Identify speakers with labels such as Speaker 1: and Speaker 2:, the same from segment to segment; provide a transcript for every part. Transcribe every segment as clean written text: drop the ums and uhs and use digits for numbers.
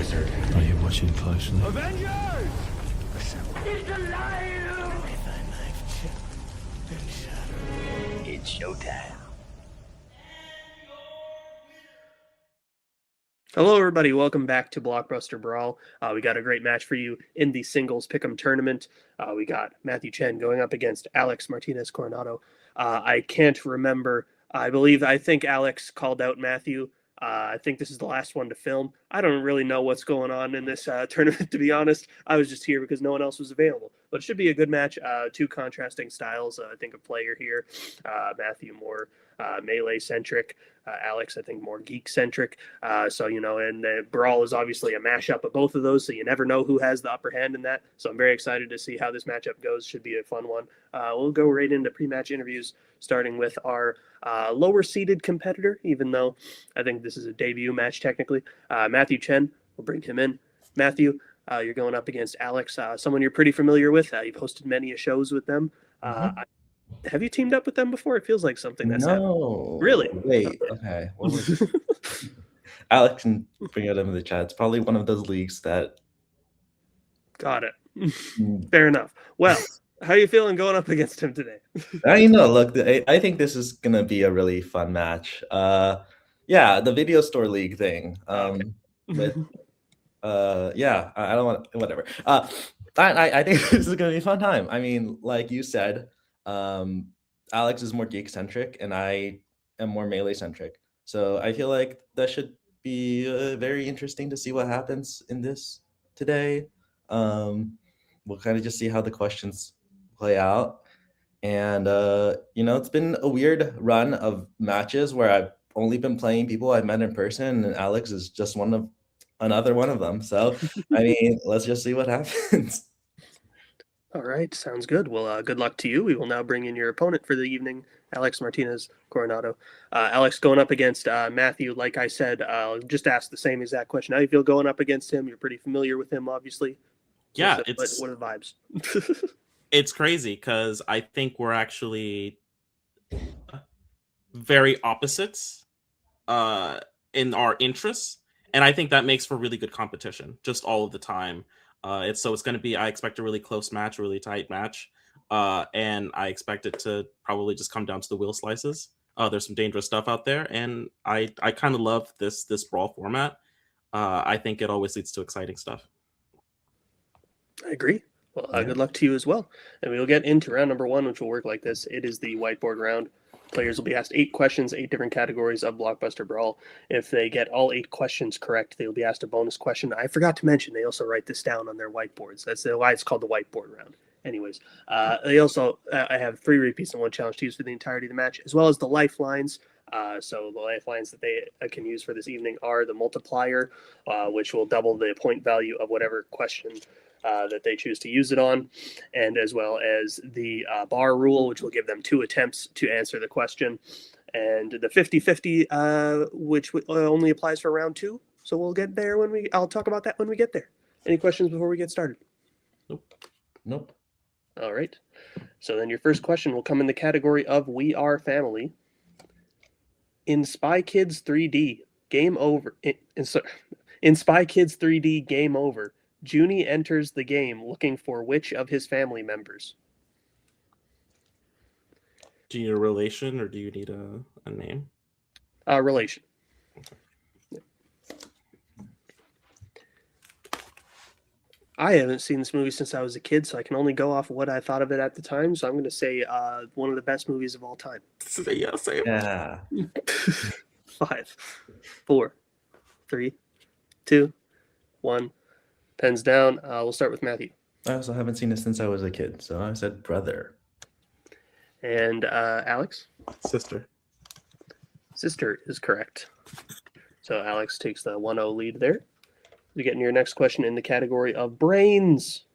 Speaker 1: wizard.
Speaker 2: Are you watching closely?
Speaker 3: Avengers! It's alive!
Speaker 1: With thy knife chip and shadow. It's showtime.
Speaker 4: Hello, everybody. Welcome back to Blockbuster Brawl. We got a great match for you in the singles pick'em tournament. We got Matthew Chen going up against Alex Martinez Coronado. I can't remember. I think Alex called out Matthew. I think this is the last one to film. I don't really know what's going on in this tournament, to be honest. I was just here because no one else was available. But it should be a good match. Two contrasting styles, I think, of player here. Matthew more melee-centric. Alex, I think, more geek-centric. And the Brawl is obviously a mashup of both of those, so you never know who has the upper hand in that. So I'm very excited to see how this matchup goes. Should be a fun one. We'll go right into pre-match interviews, starting with our lower-seeded competitor, even though I think this is a debut match technically. Matthew Chen, we'll bring him in. Matthew, you're going up against Alex, someone you're pretty familiar with. You've hosted many shows with them. Have you teamed up with them before? It feels like something that's happened. Really?
Speaker 5: Wait. Okay. What was it? Alex can bring it in the chat. It's probably one of those leagues that.
Speaker 4: Got it. Fair enough. Well, how are you feeling going up against him today?
Speaker 5: Look, I think this is gonna be a really fun match. The video store league thing. I don't want whatever. I think this is gonna be a fun time. I mean, like you said. Alex is more geek-centric and I am more melee-centric. So I feel like that should be very interesting to see what happens in this today. We'll kind of just see how the questions play out. And, it's been a weird run of matches where I've only been playing people I've met in person, and Alex is just another one of them. So, I mean, let's just see what happens.
Speaker 4: All right, sounds good. Well, good luck to you. We will now bring in your opponent for the evening, Alex Martinez Coronado. Alex going up against Matthew. Like I said, just ask the same exact question. How do you feel going up against him? You're pretty familiar with him, obviously.
Speaker 6: Yeah,
Speaker 4: what are the vibes?
Speaker 6: It's crazy because I think we're actually very opposites in our interests, and I think that makes for really good competition just all of the time. It's going to be, I expect a really close match, a really tight match. And I expect it to probably just come down to the wheel slices. There's some dangerous stuff out there. And I kind of love this Brawl format. I think it always leads to exciting stuff.
Speaker 4: I agree. Well, good luck to you as well. And we'll get into round number one, which will work like this. It is the whiteboard round. Players will be asked 8 questions, 8 different categories of Blockbuster Brawl. If they get all 8 questions correct, they'll be asked a bonus question. I forgot to mention, they also write this down on their whiteboards. That's why it's called the whiteboard round. Anyways, they also I have 3 repeats and 1 challenge to use for the entirety of the match, as well as the lifelines. So the lifelines that they can use for this evening are the multiplier, which will double the point value of whatever question that they choose to use it on, and as well as the bar rule, which will give them 2 attempts to answer the question, and the 50-50, which only applies for round 2. So we'll get there I'll talk about that when we get there. Any questions before we get started?
Speaker 5: Nope.
Speaker 4: All right. So then your first question will come in the category of We Are Family. In Spy Kids 3D, Game Over. In Spy Kids 3D, Game Over. Junie enters the game looking for which of his family members?
Speaker 6: Do you need a relation or do you need a name?
Speaker 4: Relation.
Speaker 6: Okay.
Speaker 4: I haven't seen this movie since I was a kid, so I can only go off of what I thought of it at the time. So I'm going to say one of the best movies of all time.
Speaker 6: Yeah, same.
Speaker 5: Yeah.
Speaker 4: 5, 4, 3, 2, 1. Pens down. We'll start with Matthew.
Speaker 5: I also haven't seen it since I was a kid, so I said brother.
Speaker 4: And Alex?
Speaker 6: Sister.
Speaker 4: Sister is correct. So Alex takes the 1-0 lead there. We get into your next question in the category of brains.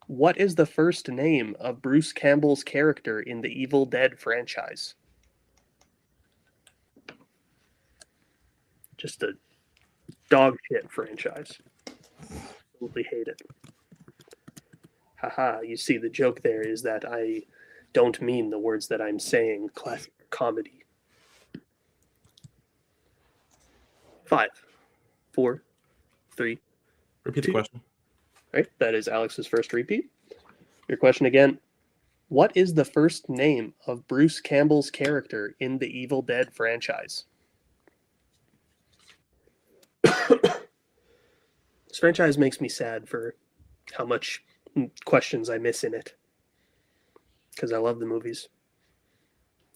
Speaker 4: What is the first name of Bruce Campbell's character in the Evil Dead franchise? Just a dog shit franchise. Absolutely hate it. Haha, you see the joke there is that I don't mean the words that I'm saying. Classic comedy. 5, 4, 3.
Speaker 6: Repeat the
Speaker 4: 2.
Speaker 6: question.
Speaker 4: All right, that is Alex's first repeat. Your question again. What is the first name of Bruce Campbell's character in the Evil Dead franchise? This franchise makes me sad for how much questions I miss in it. Because I love the movies.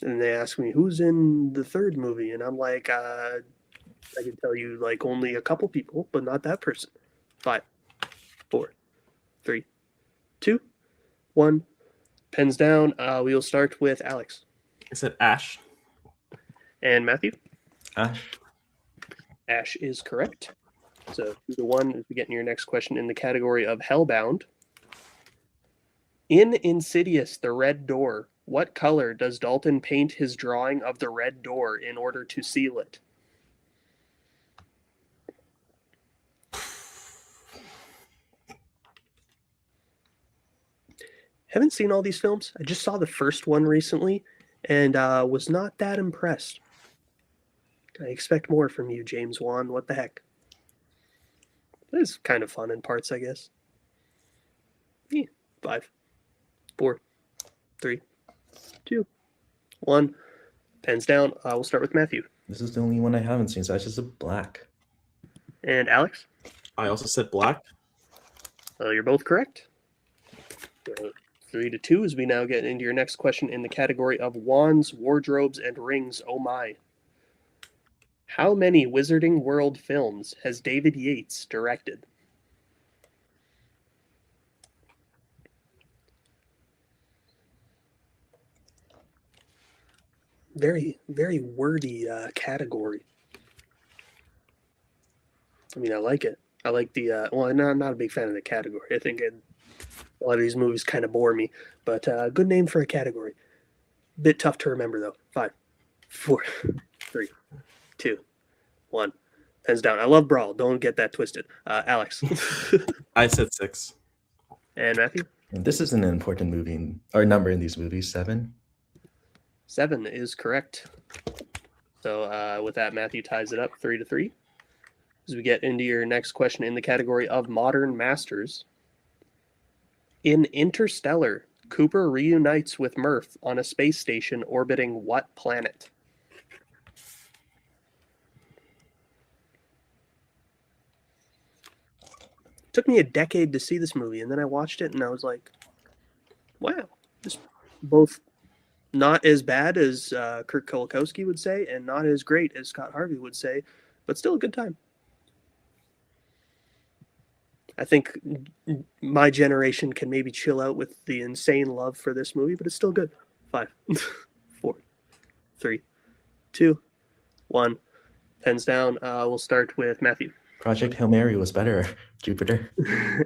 Speaker 4: And they ask me, who's in the third movie? And I'm like, I can tell you like only a couple people, but not that person. 5, 4, 3, 2, 1. Pens down. We will start with Alex.
Speaker 6: I said Ash.
Speaker 4: And Matthew?
Speaker 5: Ash.
Speaker 4: Ash is correct. So 2-1 as we get in your next question in the category of Hellbound. In Insidious, the Red Door, what color does Dalton paint his drawing of the red door in order to seal it? Haven't seen all these films. I just saw the first one recently and was not that impressed. I expect more from you, James Wan. What the heck? It's kind of fun in parts, I guess. 5, 4, 3, 2, 1. Pens down. We'll start with Matthew.
Speaker 5: This is the only one I haven't seen, so I just said black.
Speaker 4: And Alex?
Speaker 6: I also said black.
Speaker 4: You're both correct. 3-2 as we now get into your next question in the category of wands, wardrobes, and rings. Oh my. How many Wizarding World films has David Yates directed? Very, very wordy category. I mean, I like it. I like the, well, I'm not a big fan of the category. I think a lot of these movies kind of bore me, but good name for a category. Bit tough to remember, though. 5, 4, 3, 2, 1. Pens down. I love Brawl. Don't get that twisted. Alex.
Speaker 6: I said 6.
Speaker 4: And Matthew?
Speaker 5: This is an important movie or number in these movies. 7.
Speaker 4: 7 is correct. So with that, Matthew ties it up 3-3. As we get into your next question in the category of modern masters. In Interstellar, Cooper reunites with Murph on a space station orbiting what planet? It took me a decade to see this movie, and then I watched it and I was like, wow, this both not as bad as Kirk Kolakowski would say and not as great as Scott Harvey would say, but still a good time. I think my generation can maybe chill out with the insane love for this movie, but it's still good. 5, 4, 3, 2, 1. Pens down. We'll start with Matthew.
Speaker 5: Project Hail Mary was better. Jupiter.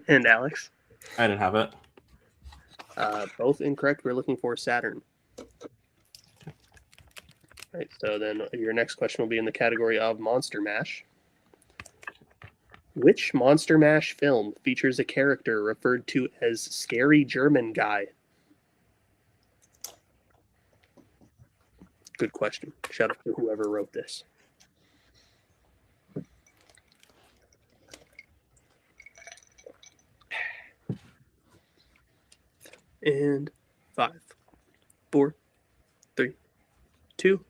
Speaker 4: And Alex.
Speaker 6: I didn't have it.
Speaker 4: Both incorrect. We're looking for Saturn. All right, so then your next question will be in the category of Monster Mash. Which Monster Mash film features a character referred to as Scary German Guy? Good question. Shout out to whoever wrote this. And 5, 4, 3, 2,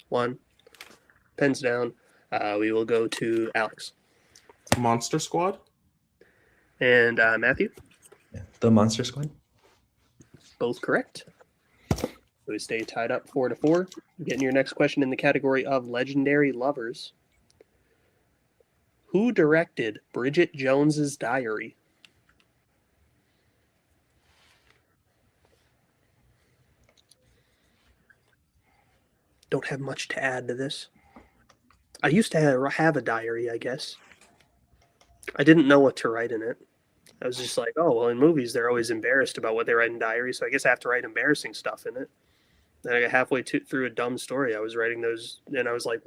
Speaker 4: 1. Pens down. We will go to Alex.
Speaker 6: Monster Squad.
Speaker 4: And Matthew.
Speaker 5: Yeah. The Monster Squad.
Speaker 4: Both correct. So we stay tied up 4-4. Getting your next question in the category of legendary lovers. Who directed Bridget Jones's Diary? Don't have much to add to this. I used to have a diary, I guess. I didn't know what to write in it. I was just like, oh, well, in movies, they're always embarrassed about what they write in diaries, so I guess I have to write embarrassing stuff in it. Then I got halfway through a dumb story. I was writing those, and I was like,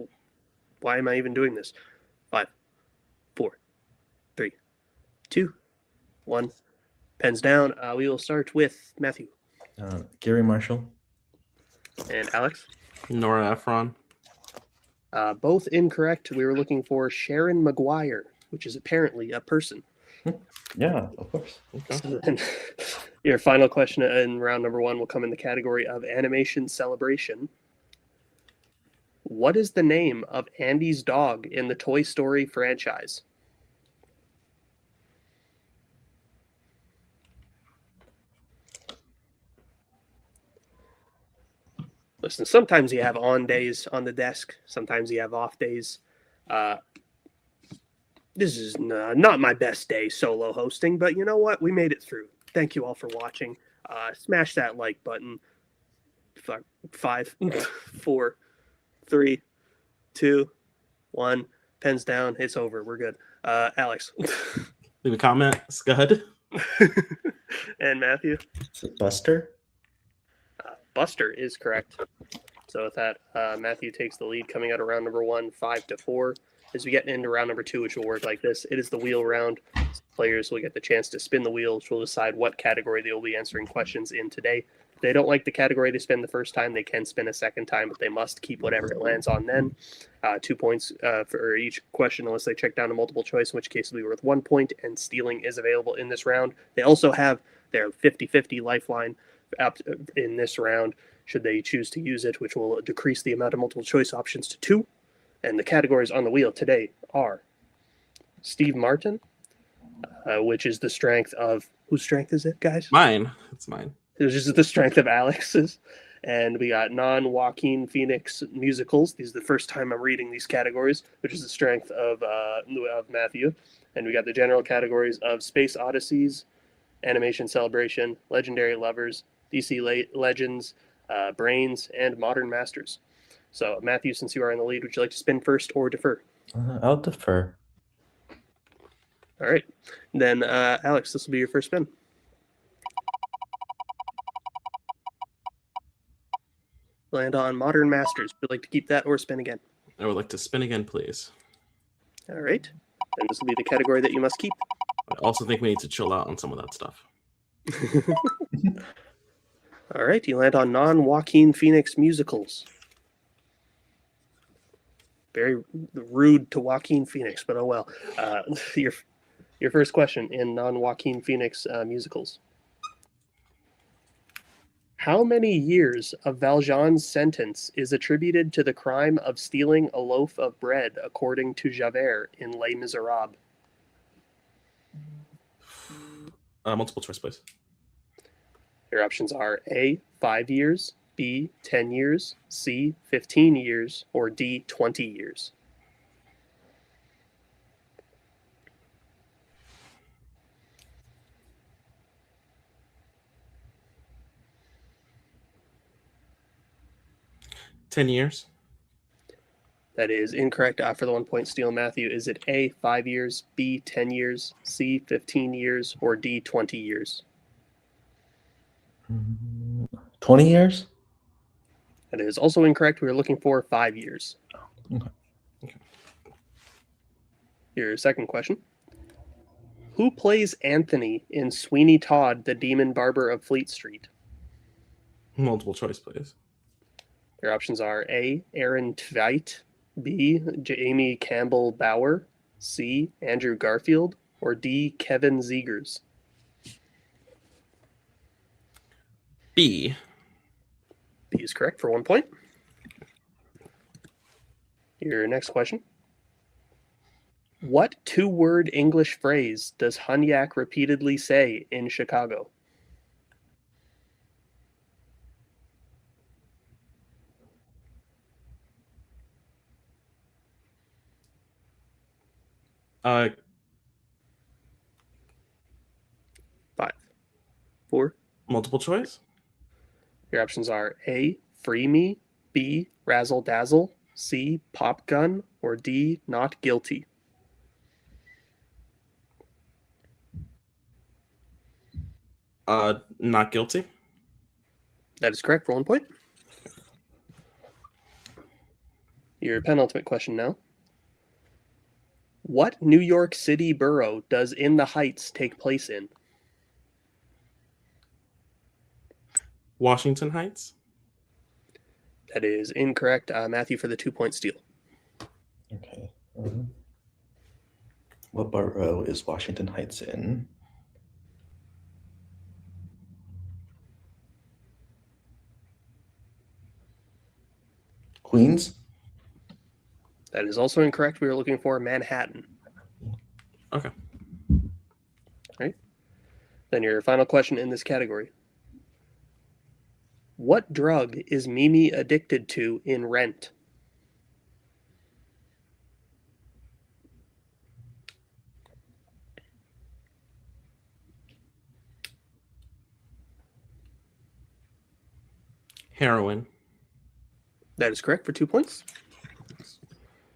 Speaker 4: why am I even doing this? 5, 4, 3, 2, 1. Pens down. We will start with Matthew.
Speaker 5: Gary Marshall.
Speaker 4: And Alex.
Speaker 6: Nora Ephron.
Speaker 4: Both incorrect. We were looking for Sharon Maguire. which is apparently a person.
Speaker 5: Yeah, of course.
Speaker 4: So then, your final question in round number 1 will come in the category of animation celebration. What is the name of Andy's dog in the Toy Story franchise? Listen, sometimes you have on days on the desk. Sometimes you have off days. This is not my best day solo hosting, but you know what? We made it through. Thank you all for watching. Smash that like button. 5, 4, 3, 2, 1. Pens down. It's over. We're good. Alex.
Speaker 6: Leave a comment. Scud.
Speaker 4: And Matthew.
Speaker 5: Buster?
Speaker 4: Buster is correct. So with that, Matthew takes the lead coming out of round number 1, 5-4. As we get into round number 2, which will work like this, it is the wheel round. Players will get the chance to spin the wheel, which will decide what category they will be answering questions in today. If they don't like the category they spin the first time, they can spin a second time, but they must keep whatever it lands on then. 2 points for each question unless they check down a multiple choice, in which case it'll be worth 1 point, and stealing is available in this round. They also have their 50-50 lifeline in this round, should they choose to use it, which will decrease the amount of multiple choice options to 2. And the categories on the wheel today are Steve Martin, which is the strength of... Whose strength is it, guys?
Speaker 6: Mine. It's mine.
Speaker 4: Which is the strength of Alex's. And we got non-Joaquin Phoenix musicals. These are the first time I'm reading these categories, which is the strength of Matthew. And we got the general categories of Space Odysseys, Animation Celebration, Legendary Lovers, DC Legends, Brains, and Modern Masters. So, Matthew, since you are in the lead, would you like to spin first or defer?
Speaker 5: I'll defer.
Speaker 4: All right. Then, Alex, this will be your first spin. Land on Modern Masters. Would you like to keep that or spin again?
Speaker 6: I would like to spin again, please.
Speaker 4: All right. Then this will be the category that you must keep.
Speaker 6: I also think we need to chill out on some of that stuff.
Speaker 4: All right. You land on non-Joaquin Phoenix musicals. Very rude to Joaquin Phoenix, but oh well. Your first question in non-Joaquin Phoenix musicals. How many years of Valjean's sentence is attributed to the crime of stealing a loaf of bread, according to Javert in Les Miserables?
Speaker 6: Multiple choice, please.
Speaker 4: Your options are A, 5 years, B, 10 years, C, 15 years, or D, 20 years.
Speaker 6: $10.
Speaker 4: That is incorrect. For the 1 point steal, Matthew, is it A, 5 years, B, 10 years, C, 15 years, or D, 20 years?
Speaker 5: 20 years?
Speaker 4: That is also incorrect. We are looking for 5 years.
Speaker 5: Okay.
Speaker 4: Your second question. Who plays Anthony in Sweeney Todd, the Demon Barber of Fleet Street?
Speaker 6: Multiple choice, please.
Speaker 4: Your options are A, Aaron Tveit, B, Jamie Campbell Bower, C, Andrew Garfield, or D, Kevin Zegers.
Speaker 6: B.
Speaker 4: B is correct for 1 point. Your next question. What two-word English phrase does Hunyak repeatedly say in Chicago?
Speaker 6: Uh,
Speaker 4: 5, 4.
Speaker 6: multiple choice?
Speaker 4: Your options are A, free me, B, razzle dazzle, C, pop gun, or D, not guilty.
Speaker 6: Not guilty.
Speaker 4: That is correct for 1 point. Your penultimate question now. What New York City borough does In the Heights take place in?
Speaker 6: Washington Heights.
Speaker 4: That is incorrect. Matthew for the 2 point steal.
Speaker 5: Okay. What borough is Washington Heights in? Queens?
Speaker 4: That is also incorrect. We were looking for Manhattan.
Speaker 6: Okay.
Speaker 4: Right. Then your final question in this category. What drug is Mimi addicted to in Rent?
Speaker 6: Heroin.
Speaker 4: That is correct for 2 points.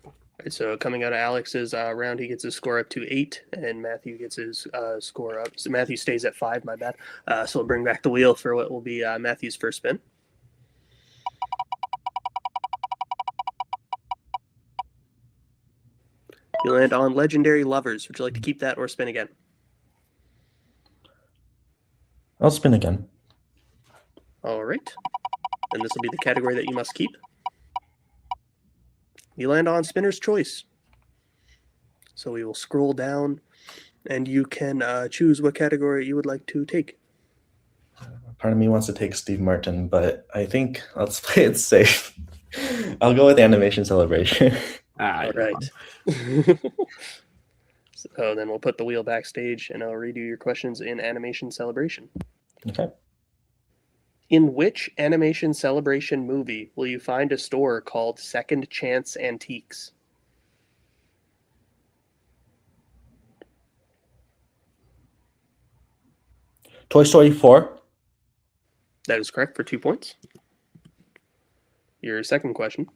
Speaker 4: All right, so coming out of Alex's round, he gets his score up to 8, and Matthew gets his score up. So Matthew stays at 5, my bad. So we'll bring back the wheel for what will be Matthew's first spin. You land on Legendary Lovers. Would you like to keep that or spin again?
Speaker 5: I'll spin again.
Speaker 4: All right. And this will be the category that you must keep. You land on Spinner's Choice. So we will scroll down, and you can choose what category you would like to take.
Speaker 5: Part of me wants to take Steve Martin, but I think let's play it safe. I'll go with Animation Celebration.
Speaker 4: All right. So then we'll put the wheel backstage, and I'll redo your questions in Animation Celebration.
Speaker 5: Okay.
Speaker 4: In which Animation Celebration movie will you find a store called Second Chance Antiques?
Speaker 5: Toy Story 4.
Speaker 4: That is correct for 2 points. Your second question.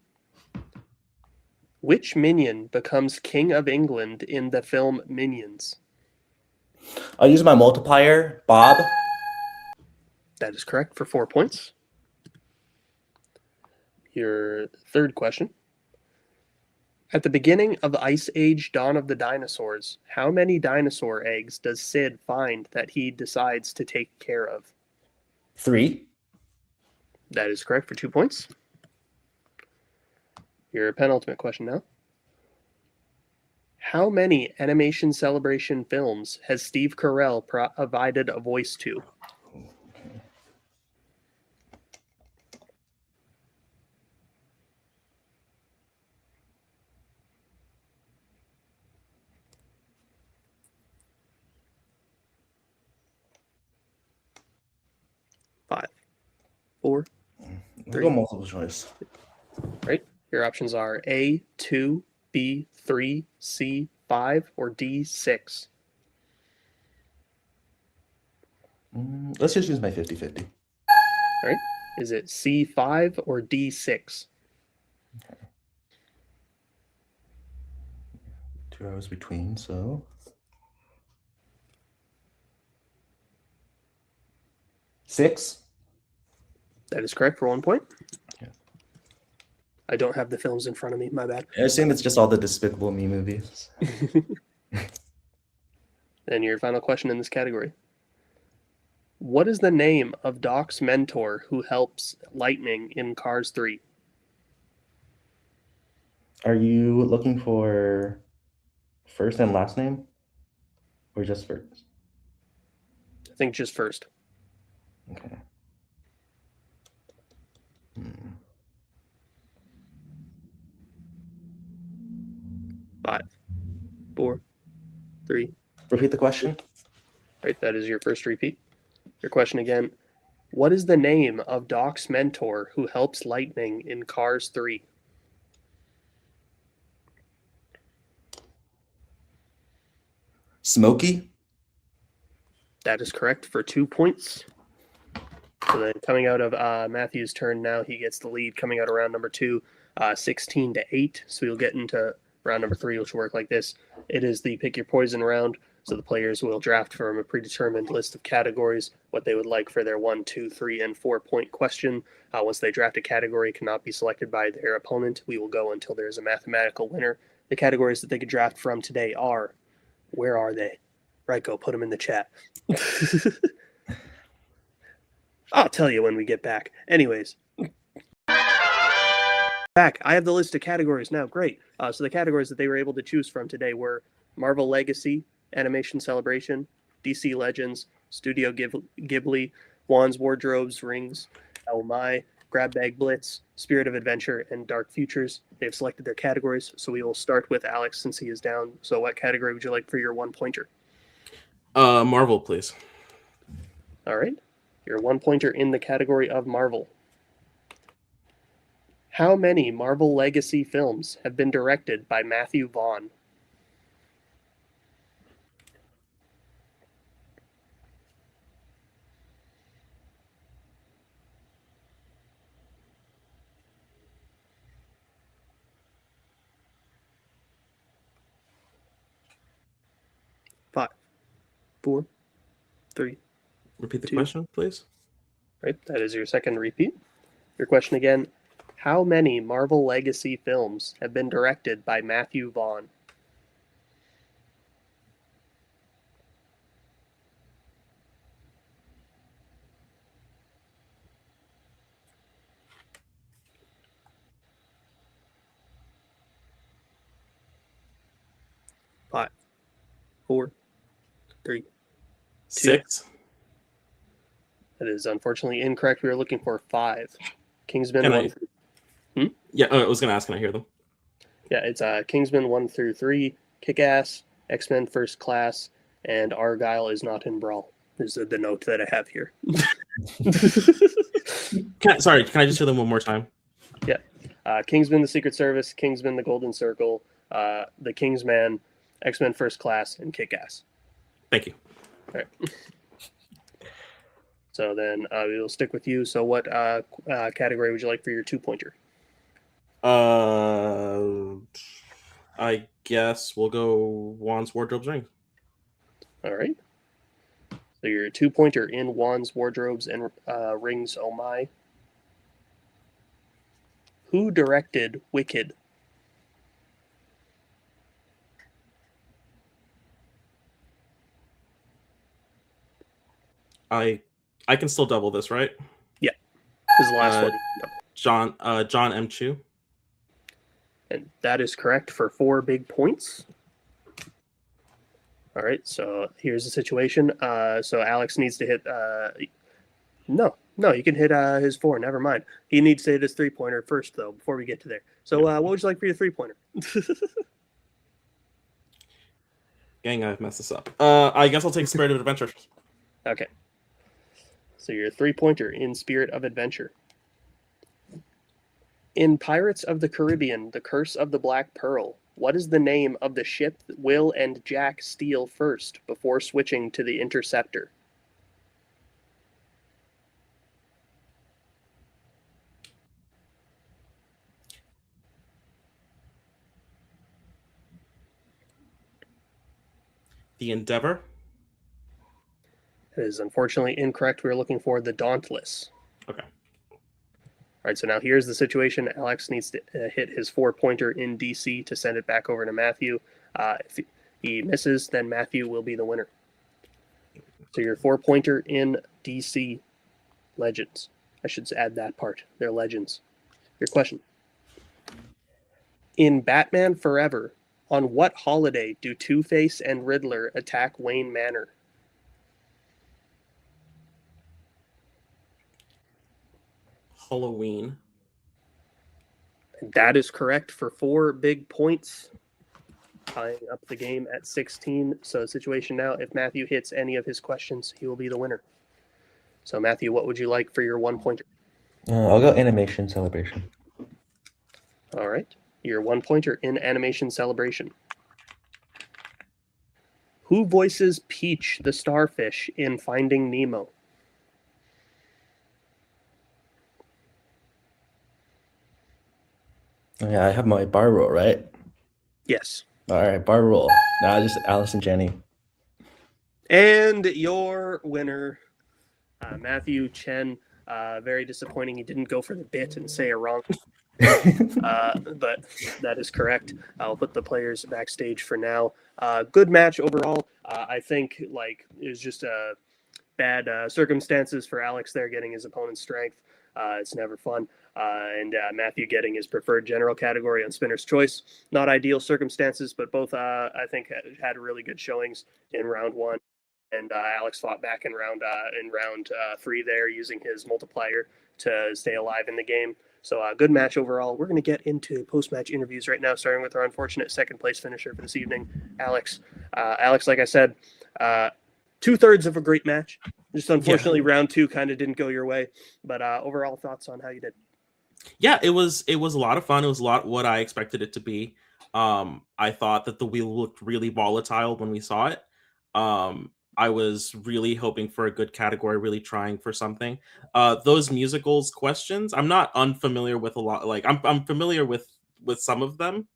Speaker 4: Which minion becomes King of England in the film Minions?
Speaker 5: I'll use my multiplier, Bob.
Speaker 4: That is correct for 4 points. Your third question. At the beginning of the Ice Age Dawn of the Dinosaurs, how many dinosaur eggs does Sid find that he decides to take care of?
Speaker 5: 3.
Speaker 4: That is correct for 2 points. Your penultimate question now. How many Animation Celebration films has Steve Carell provided a voice to? Five, four,
Speaker 5: We'll go multiple choice.
Speaker 4: right? Your options are A, 2, B, 3, C, 5, or D, 6.
Speaker 5: Let's just use my 50-50.
Speaker 4: All right. Is it C5 or D6?
Speaker 5: Okay. 2 hours between, so 6.
Speaker 4: That is correct for 1 point.
Speaker 5: Yeah.
Speaker 4: I don't have the films in front of me. My bad.
Speaker 5: I assume it's just all the Despicable Me movies.
Speaker 4: And your final question in this category. What is the name of Doc's mentor who helps Lightning in Cars 3?
Speaker 5: Are you looking for first and last name? Or just first?
Speaker 4: I think just first.
Speaker 5: Okay.
Speaker 4: 5, 4, 3.
Speaker 5: Repeat the question.
Speaker 4: Right, that is your first repeat. Your question again. What is the name of Doc's mentor who helps Lightning in Cars 3?
Speaker 5: Smokey?
Speaker 4: That is correct for 2 points. So then coming out of Matthew's turn now, he gets the lead coming out of round number 2, 16-8. So we'll get into round number 3, which will work like this. It is the pick your poison round. So the players will draft from a predetermined list of categories what they would like for their 1, 2, 3, and 4 point question. Once they draft a category, it cannot be selected by their opponent. We will go until there is a mathematical winner. The categories that they could draft from today are, where are they? Right, go put them in the chat. I'll tell you when we get back. Anyways. Back. I have the list of categories now. Great. So the categories that they were able to choose from today were Marvel Legacy, Animation Celebration, DC Legends, Studio Ghibli, Juan's Wardrobes, Rings, Oh My, Grab Bag Blitz, Spirit of Adventure, and Dark Futures. They've selected their categories, so we will start with Alex since he is down. So what category would you like for your 1 pointer?
Speaker 6: Marvel, please.
Speaker 4: All right. Your 1 pointer in the category of Marvel. How many Marvel Legacy films have been directed by Matthew Vaughn? Five, four, three.
Speaker 6: Repeat the
Speaker 4: 2.
Speaker 6: question, please.
Speaker 4: Right, that is your second repeat. Your question again. How many Marvel Legacy films have been directed by Matthew Vaughn? Five, four, three.
Speaker 6: 6.
Speaker 4: That is unfortunately incorrect. We were looking for 5. Kingsman
Speaker 6: Can
Speaker 4: 1
Speaker 6: I- Yeah, I was going to ask, can I hear them?
Speaker 4: Yeah, it's Kingsman 1 through 3, Kick-Ass, X-Men First Class, and Argyle is not in Brawl. Is the note that I have here.
Speaker 6: Sorry, can I just hear them one more time?
Speaker 4: Kingsman the Secret Service, Kingsman the Golden Circle, the Kingsman, X-Men First Class, and Kick-Ass.
Speaker 6: Thank you.
Speaker 4: All right. So then we will stick with you. So what category would you like for your 2 pointer?
Speaker 6: I guess we'll go Juan's Wardrobes Ring.
Speaker 4: All right. So your 2 pointer in Juan's Wardrobes and Rings. Oh My. Who directed Wicked?
Speaker 6: I can still double this, right?
Speaker 4: Yeah, this is the last one.
Speaker 6: John M. Chu.
Speaker 4: And that is correct for 4 big points. All right, so here's the situation. So Alex needs to hit. No, you can hit his 4. Never mind. He needs to hit his 3-pointer first, though, before we get to there. So what would you like for your 3-pointer?
Speaker 6: Gang, I've messed this up. I guess I'll take Spirit of Adventure.
Speaker 4: Okay. So your 3-pointer in Spirit of Adventure. In Pirates of the Caribbean, The Curse of the Black Pearl, what is the name of the ship that Will and Jack steal first before switching to the Interceptor?
Speaker 6: The Endeavor.
Speaker 4: It is unfortunately incorrect. We were looking for the Dauntless.
Speaker 6: Okay.
Speaker 4: All right, so now here's the situation. Alex needs to hit his 4-pointer in DC to send it back over to Matthew. If he misses, then Matthew will be the winner. So your 4-pointer in DC Legends. I should add that part. They're legends. Your question. In Batman Forever, on what holiday do Two-Face and Riddler attack Wayne Manor?
Speaker 6: Halloween.
Speaker 4: That is correct for 4 big points, tying up the game at 16. So the situation now, if Matthew hits any of his questions, he will be the winner. So Matthew, what would you like for your 1-pointer?
Speaker 5: I'll go Animation Celebration.
Speaker 4: All right. Your 1-pointer in Animation Celebration. Who voices Peach the starfish in Finding Nemo?
Speaker 5: Yeah, I have my bar roll, right?
Speaker 4: Yes.
Speaker 5: All right, bar roll. Now just Alice and Jenny.
Speaker 4: And your winner, Matthew Chen. Very disappointing. He didn't go for the bit and say it wrong. But that is correct. I'll put the players backstage for now. Good match overall. I think it was just bad circumstances for Alex there getting his opponent's strength. It's never fun. and Matthew getting his preferred general category on Spinner's Choice. Not ideal circumstances, but both I think had really good showings in round one. And Alex fought back in round three there, using his multiplier to stay alive in the game. So good match overall. We're going to get into post-match interviews right now, starting with our unfortunate second place finisher for this evening, Alex. Alex, like I said, 2/3 of a great match. Just unfortunately, round two kind of didn't go your way. But overall thoughts on how you did?
Speaker 6: Yeah, it was a lot of fun. It was a lot what I expected it to be. I thought that the wheel looked really volatile when we saw it. I was really hoping for a good category, really trying for something. Those musicals questions, I'm not unfamiliar with a lot. Like I'm familiar with some of them,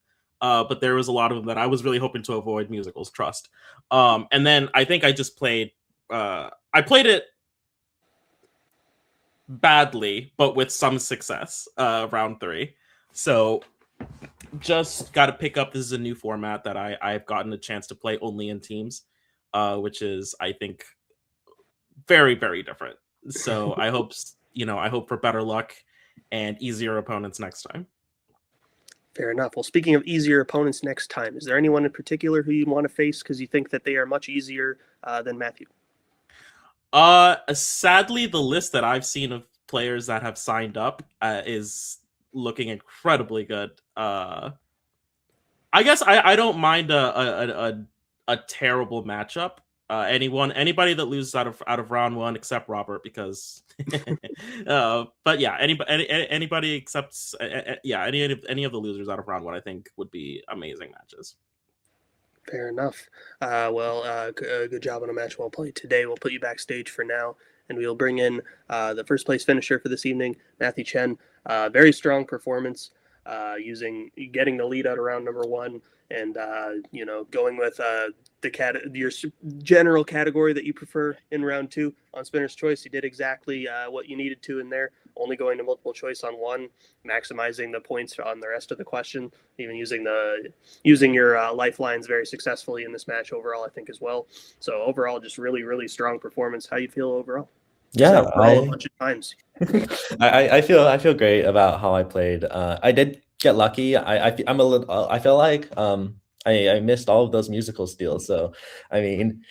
Speaker 6: but there was a lot of them that I was really hoping to avoid. Musicals, trust. And then I think I just played. I played it badly, but with some success. Round three, so just got to pick up. This is a new format that I've gotten a chance to play only in teams. Which is, I think, very, very different. So I hope for better luck and easier opponents next time.
Speaker 4: Fair enough. Well, speaking of easier opponents next time, is there anyone in particular who you want to face because you think that they are much easier than Matthew?
Speaker 6: Sadly, the list that I've seen of players that have signed up is looking incredibly good. I guess I don't mind a terrible matchup. Anybody that loses out of round one except Robert, because but yeah, anybody except any of the losers out of round one, I think would be amazing matches.
Speaker 4: Fair enough. Good job on a match well played today. We'll put you backstage for now, and we'll bring in the first place finisher for this evening, Matthew Chen. Very strong performance, getting the lead out of round number one, and going with your general category that you prefer in round two on Spinner's Choice. You did exactly what you needed to in there, only going to multiple choice on one, maximizing the points on the rest of the question, even using your lifelines very successfully in this match overall, I think, as well. So overall, just really, really strong performance. How you feel overall?
Speaker 5: Yeah,
Speaker 4: a bunch of times.
Speaker 5: I feel great about how I played. I did get lucky. I feel like I missed all of those musical steals. So I mean,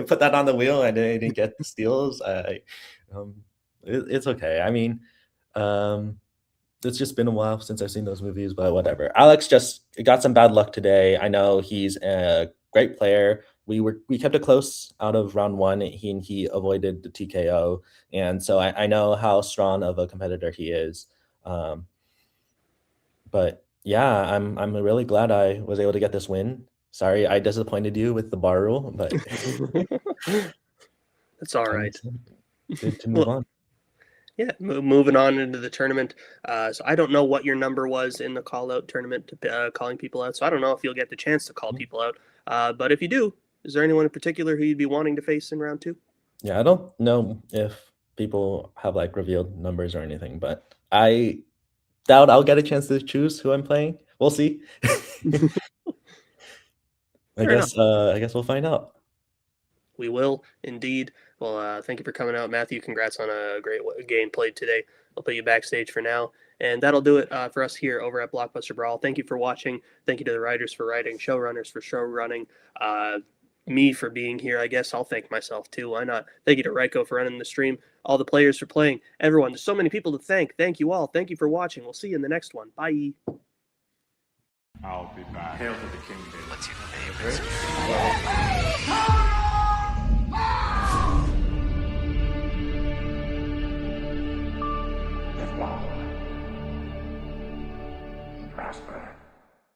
Speaker 5: put that on the wheel. I didn't get the steals. It's okay. I mean, it's just been a while since I've seen those movies, but whatever. Alex just got some bad luck today. I know he's a great player. We kept it close out of round one. He avoided the TKO, and so I know how strong of a competitor he is. But yeah, I'm really glad I was able to get this win. Sorry, I disappointed you with the bar rule, but
Speaker 4: that's all right.
Speaker 5: Good to move on.
Speaker 4: Yeah, moving on into the tournament. So I don't know what your number was in the call-out tournament, calling people out. So I don't know if you'll get the chance to call people out. But if you do, is there anyone in particular who you'd be wanting to face in round two?
Speaker 5: Yeah, I don't know if people have like revealed numbers or anything, but I doubt I'll get a chance to choose who I'm playing. We'll see. I guess we'll find out.
Speaker 4: We will indeed. Well, thank you for coming out, Matthew. Congrats on a great game played today. I'll put you backstage for now. And that'll do it for us here over at Blockbuster Brawl. Thank you for watching. Thank you to the writers for writing, showrunners for show running, me for being here. I guess I'll thank myself too. Why not? Thank you to Ryko for running the stream, all the players for playing, everyone. There's so many people to thank. Thank you all. Thank you for watching. We'll see you in the next one. Bye.
Speaker 3: I'll be back. Hail to the king, baby.
Speaker 1: What's your favorite?
Speaker 3: Prosper.